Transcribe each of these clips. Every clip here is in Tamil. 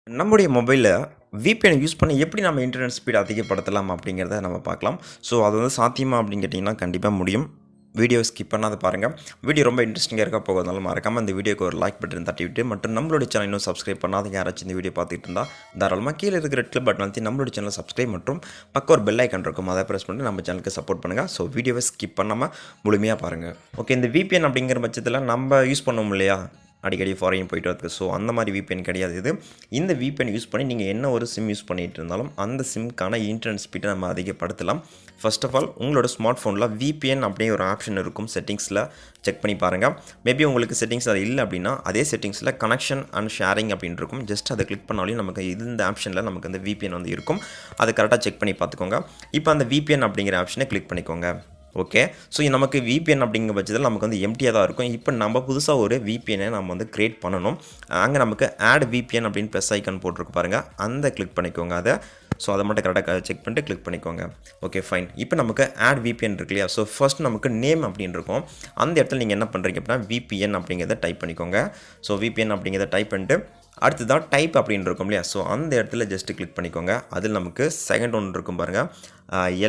நம்முடைய மொபைலில் VPN யூஸ் பண்ணி எப்படி நம்ம இன்டர்நெட் ஸ்பீட் அதிகப்படுத்தலாம் அப்படிங்கிறத நம்ம பார்க்கலாம். ஸோ அது வந்து சாத்தியமா அப்படின்னு கேட்டிங்கன்னா கண்டிப்பாக முடியும். வீடியோ ஸ்கிப் பண்ணாத பாருங்கள். வீடியோ ரொம்ப இன்ட்ரெஸ்டிங்காக இருக்க போகிறதுனால மறக்காமல் இந்த வீடியோக்கு ஒரு லைக் பட்டன் தட்டி விட்டு மற்றும் நம்மளுடைய சேனல் இன்னும் சப்ஸ்கிரைப் பண்ணாத யாராச்சும் இந்த வீடியோ பார்த்துட்டு இருந்தால் தாராளமாக கீழே இருக்கிற ரெட் கலர் பட்டன் அழுத்தி நம்மளுடைய சேனலை சப்ஸ்கிரைப் மற்றும் பக்கம் ஒரு பெல் ஐக்கான் இருக்கும், அதை ப்ரெஸ் பண்ணி நம்ம சேனலுக்கு சப்போர்ட் பண்ணுங்கள். ஸோ வீடியோவை ஸ்கிப் பண்ணாமல் முழுமையாக பாருங்கள். ஓகே, இந்த VPN அப்படிங்கிற பட்சத்தில் நம்ம யூஸ் பண்ணுவோம் இல்லையா, அடிக்கடி ஃபாரின் போய்ட்டு வரதுக்கு. ஸோ அந்த மாதிரி VPN கிடையாது இது. இந்த VPN யூஸ் பண்ணி நீங்கள் என்ன ஒரு சிம் யூஸ் பண்ணிகிட்டு இருந்தாலும் அந்த சிம்க்கான இன்டர்நெட் ஸ்பீடை நம்ம அதிகப்படுத்தலாம். ஃபர்ஸ்ட் ஆஃப் ஆல் உங்களோட ஸ்மார்ட் ஃபோனில் VPN அப்படியே ஒரு ஆப்ஷன் இருக்கும், செட்டிங்ஸில் செக் பண்ணி பாருங்கள். மேபி உங்களுக்கு செட்டிங்ஸ் அது இல்லை அப்படின்னா அதே செட்டிங்ஸில் கனெக்ஷன் அண்ட் ஷேரிங் அப்படின்னு இருக்கும். ஜஸ்ட் அதை கிளிக் பண்ணாலும் நமக்கு இந்த ஆப்ஷனில் நமக்கு அந்த VPN வந்து இருக்கும். அதை கரெக்டாக செக் பண்ணி பார்த்துக்கோங்க. இப்போ அந்த VPN அப்படிங்கிற ஆப்ஷனை கிளிக் பண்ணிக்கோங்க. ஓகே, ஸோ நமக்கு VPN அப்படிங்கிற பட்சத்தில் நமக்கு வந்து எம்டியாக தான் இருக்கும். இப்போ நம்ம புதுசாக ஒரு VPN-ஐ நம்ம வந்து க்ரியேட் பண்ணணும். அங்கே நமக்கு ஆட் VPN அப்படின்னு ப்ளஸ் ஐக்கான் போட்டிருக்கு பாருங்கள், அந்த கிளிக் பண்ணிக்கோங்க அதை. ஸோ அதை மட்டும் கரெக்டாக செக் பண்ணிட்டு கிளிக் பண்ணிக்கோங்க. Okay fine. இப்போ நமக்கு ஆட் VPN இருக்கு இல்லையா, ஸோ ஃபர்ஸ்ட் நமக்கு நேம் அப்படின்னு இருக்கும். அந்த இடத்துல நீங்கள் என்ன பண்ணுறீங்க அப்படின்னா VPN அப்படிங்கிறத டைப் பண்ணிக்கோங்க. ஸோ VPN அப்படிங்கிறத டைப் பண்ணிட்டு அடுத்ததான் டைப் அப்படின்னு இருக்கும் இல்லையா, ஸோ அந்த இடத்துல ஜஸ்ட்டு கிளிக் பண்ணிக்கோங்க. அதில் நமக்கு செகண்ட் ஒன்று இருக்கும் பாருங்கள்,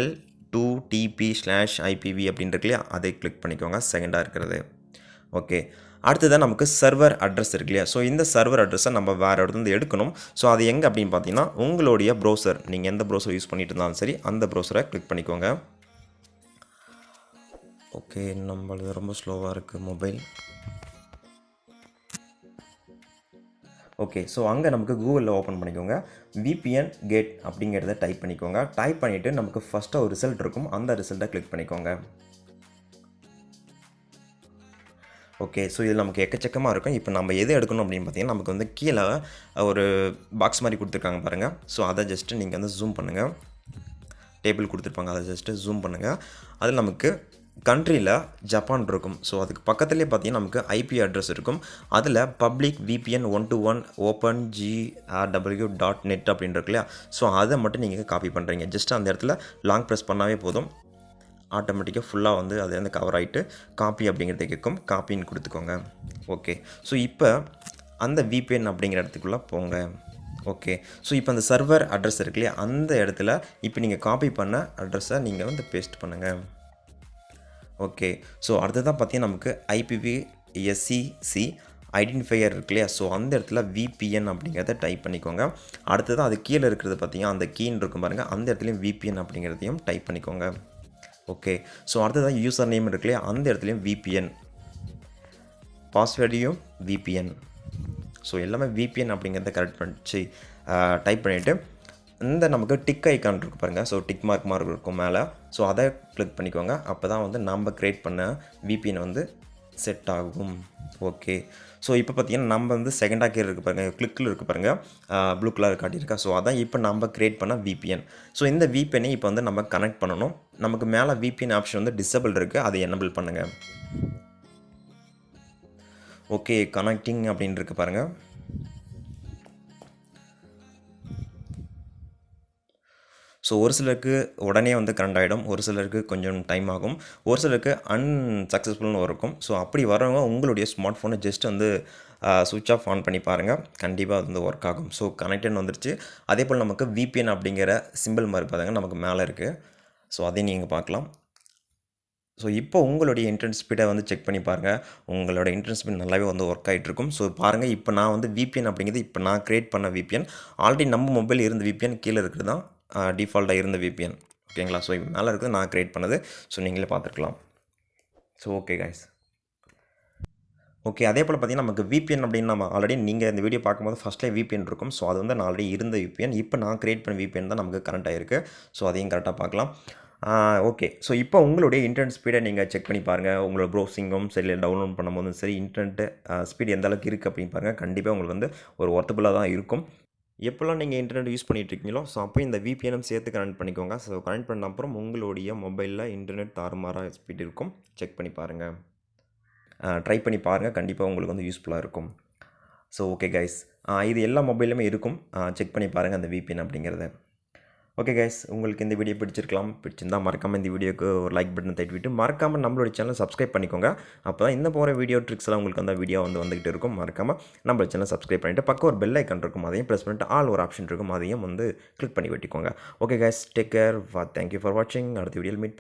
L2TP/IPv அப்படின்னு இருக்கு இல்லையா, அதை கிளிக் பண்ணிக்கோங்க, செகண்டாக இருக்கிறது. ஓகே, அடுத்ததான் நமக்கு சர்வர் அட்ரஸ் இருக்கு இல்லையா, ஸோ இந்த சர்வர் அட்ரஸை நம்ம வேறு இடத்துல எடுக்கணும். ஸோ அது எங்கே அப்படின்னு பார்த்தீங்கன்னா உங்களுடைய ப்ரௌசர், நீங்கள் எந்த ப்ரௌசர் யூஸ் பண்ணிட்டு இருந்தாலும் சரி அந்த ப்ரௌசரை கிளிக் பண்ணிக்கோங்க. ஓகே, நம்மளது ரொம்ப ஸ்லோவாக இருக்குது மொபைல். ஓகே, ஸோ அங்கே நமக்கு கூகுளில் ஓப்பன் பண்ணிக்கோங்க. VPN கேட் அப்படிங்கிறத டைப் பண்ணிக்கோங்க. டைப் பண்ணிவிட்டு நமக்கு ஃபஸ்ட்டாக ஒரு ரிசல்ட் இருக்கும், அந்த ரிசல்ட்டை கிளிக் பண்ணிக்கோங்க. ஓகே, ஸோ இதில் நமக்கு எக்கச்சக்கமாக இருக்கும். இப்போ நம்ம எது எடுக்கணும் அப்படின்னு பார்த்தீங்கன்னா நமக்கு வந்து கீழே ஒரு பாக்ஸ் மாதிரி கொடுத்துருக்காங்க பாருங்கள். ஸோ அதை ஜஸ்ட்டு நீங்கள் வந்து ஜூம் பண்ணுங்கள். டேபிள் கொடுத்துருப்பாங்க, அதை ஜஸ்ட்டு ஜூம் பண்ணுங்கள். அதில் நமக்கு கண்ட்ரியில் ஜப்பான் இருக்கும். ஸோ அதுக்கு பக்கத்துலேயே பார்த்தீங்கன்னா நமக்கு IP அட்ரஸ் இருக்கும். அதில் பப்ளிக் VPN 121 OpenGRW.net அப்படின்னு இருக்கு இல்லையா, ஸோ அதை மட்டும் நீங்கள் காப்பி பண்ணுறீங்க. ஜஸ்ட் அந்த இடத்துல லாங் ப்ரெஸ் பண்ணாவே போதும், ஆட்டோமேட்டிக்காக ஃபுல்லாக வந்து அது வந்து கவர் ஆகிட்டு காப்பி அப்படிங்கிறது கேட்கும், காப்பின்னு கொடுத்துக்கோங்க. ஓகே, ஸோ இப்போ அந்த VPN அப்படிங்கிற இடத்துக்குள்ளே போங்க. ஓகே, ஸோ இப்போ அந்த சர்வர் அட்ரஸ் இருக்கு இல்லையா, அந்த இடத்துல இப்போ நீங்கள் காப்பி பண்ண அட்ரஸை நீங்கள் வந்து பேஸ்ட் பண்ணுங்கள். ஓகே, ஸோ அடுத்ததான் பார்த்தீங்கன்னா நமக்கு IPv6 ஐடென்டிஃபையர் இருக்கு இல்லையா, ஸோ அந்த இடத்துல VPN அப்படிங்கிறத டைப் பண்ணிக்கோங்க. அடுத்ததான் அது கீழே இருக்கிறது பார்த்தீங்கன்னா அந்த கீன்னு இருக்கும் பாருங்கள், அந்த இடத்துலையும் VPN அப்படிங்கிறதையும் டைப் பண்ணிக்கோங்க. ஓகே, ஸோ அடுத்ததான் யூசர் நேம் இருக்கு இல்லையா, அந்த இடத்துலையும் VPN, பாஸ்வேர்டையும் VPN, ஸோ எல்லாமே VPN அப்படிங்கிறத கரெக்ட் பண்ணிச்சு டைப் பண்ணிவிட்டு இந்த நமக்கு டிக் ஐக்கான் இருக்குது பாருங்கள், ஸோ டிக் மார்க் இருக்கும் மேலே, ஸோ அதை கிளிக் பண்ணிக்கோங்க. அப்போ தான் வந்து நம்ம க்ரியேட் பண்ண VPN வந்து செட் ஆகும். ஓகே, ஸோ இப்போ பார்த்தீங்கன்னா நம்ம வந்து செகண்டாக கீழே இருக்குது பாருங்கள், கிளிக்கில் இருக்குது பாருங்கள், ப்ளூ கலர் காட்டியிருக்கா, ஸோ அதான் இப்போ நம்ம க்ரியேட் பண்ண VPN. ஸோ இந்த VPN-ஐ இப்போ வந்து நம்ம கனெக்ட் பண்ணணும். நமக்கு மேலே VPN ஆப்ஷன் வந்து டிசபிள் இருக்குது, அதை எனபிள் பண்ணுங்கள். ஓகே, கனெக்டிங் அப்படின்னு இருக்குது பாருங்கள். ஸோ ஒரு சிலருக்கு உடனே வந்து கனெக்ட் ஆகிடும், ஒரு சிலருக்கு கொஞ்சம் டைம் ஆகும், ஒரு சிலருக்கு அன்சக்ஸஸ்ஃபுல்னு இருக்கும். ஸோ அப்படி வரவங்க உங்களுடைய ஸ்மார்ட் ஃபோனை ஜஸ்ட் வந்து சுவிட்ச் ஆஃப் ஆன் பண்ணி பாருங்கள், கண்டிப்பாக அது வந்து ஒர்க் ஆகும். ஸோ கனெக்டன் வந்துருச்சு. அதே போல் நமக்கு VPN அப்படிங்கிற சிம்பிள் மாதிரி பாருங்க நமக்கு மேலே இருக்குது, ஸோ அதையும் நீங்கள் பார்க்கலாம். ஸோ இப்போ உங்களுடைய இன்டர்நெட் ஸ்பீடை வந்து செக் பண்ணி பாருங்கள், உங்களோட இன்டர்நெட் ஸ்பீட் நல்லாவே வந்து ஒர்க் ஆகிட்டு இருக்கும். ஸோ பாருங்கள், இப்போ நான் வந்து VPN அப்படிங்கிறது இப்போ நான் க்ரியேட் பண்ண VPN, ஆல்ரெடி நம்ம மொபைல் இருந்த VPN கீழே இருக்கிறது தான் டிஃபால்ட்டாக இருந்த VPN. ஓகேங்களா, ஸோ இப்போ மேலே இருக்குது நான் க்ரியேட் பண்ணது, ஸோ நீங்களே பார்த்துருக்கலாம். So okay guys. ஓகே, அதே போல் பார்த்தீங்கன்னா நமக்கு VPN அப்படின்னு நம்ம ஆல்ரெடி நீங்கள் இந்த வீடியோ பார்க்கும்போது ஃபஸ்ட்லேயே VPN இருக்கும். ஸோ அது வந்து நான் ஆல்ரெடி இருந்த VPN, இப்போ நான் க்ரியேட் பண்ண VPN தான் நமக்கு கரண்ட் ஆகிருக்கு. ஸோ அதையும் கரெக்டாக பார்க்கலாம். ஓகே, ஸோ இப்போ உங்களுடைய இன்டர்நெட் ஸ்பீடை நீங்கள் செக் பண்ணி பாருங்கள். உங்களோட ப்ரௌசிங்கும் சரி, டவுன்லோட் பண்ணும்போதும் சரி, இன்டர்நெட் ஸ்பீட் எந்த அளவுக்கு இருக்குது அப்படின்னு பாருங்கள். கண்டிப்பாக உங்களுக்கு வந்து ஒரு ஒர்த்தபுளாக தான் இருக்கும். எப்போல்லாம் நீங்கள் இன்டர்நெட் யூஸ் பண்ணிகிட்ருக்கீங்களோ ஸோ அப்போ இந்த VPN சேர்த்து கனெக்ட் பண்ணிக்கோங்க. ஸோ கனெக்ட் பண்ண அப்புறம் உங்களுடைய மொபைலில் இன்டர்நெட் தாறுமாறாக ஸ்பீட் இருக்கும், செக் பண்ணி பாருங்கள், ட்ரை பண்ணி பாருங்கள், கண்டிப்பாக உங்களுக்கு வந்து யூஸ்ஃபுல்லாக இருக்கும். ஸோ ஓகே கைஸ், இது எல்லா மொபைலுமே இருக்கும், செக் பண்ணி பாருங்கள் அந்த VPN அப்படிங்கிறத. ஓகே கைஸ், உங்களுக்கு இந்த வீடியோ பிடிச்சிருக்கலாம். பிடிச்சிருந்தா மறக்காமல் இந்த வீடியோக்கு ஒரு லைக் பட்டன் தட்டிவிட்டு மறக்காமல் நம்மளோட சேனல் சப்ஸ்கிரைப் பண்ணிக்கோங்க. அப்போ தான் இந்த போகிற வீடியோ ட்ரிக்ஸ்லாம் உங்களுக்கு அந்த வீடியோ வந்துகிட்டு இருக்கும். மறக்காமல் நம்மளோட சேனல் சப்ஸ்கிரைப் பண்ணிவிட்டு பக்கம் ஒரு பெல் ஐக்கன் இருக்கும், அதையும் ப்ரெஸ் பண்ணிட்டு ஆல் ஒரு ஆப்ஷன் இருக்கும், அதையும் கிளிக் பண்ணி வெட்டிக்கோங்க. Okay guys, take care. Thank you for வாட்சிங். அடுத்த வீடியோவில் மீட்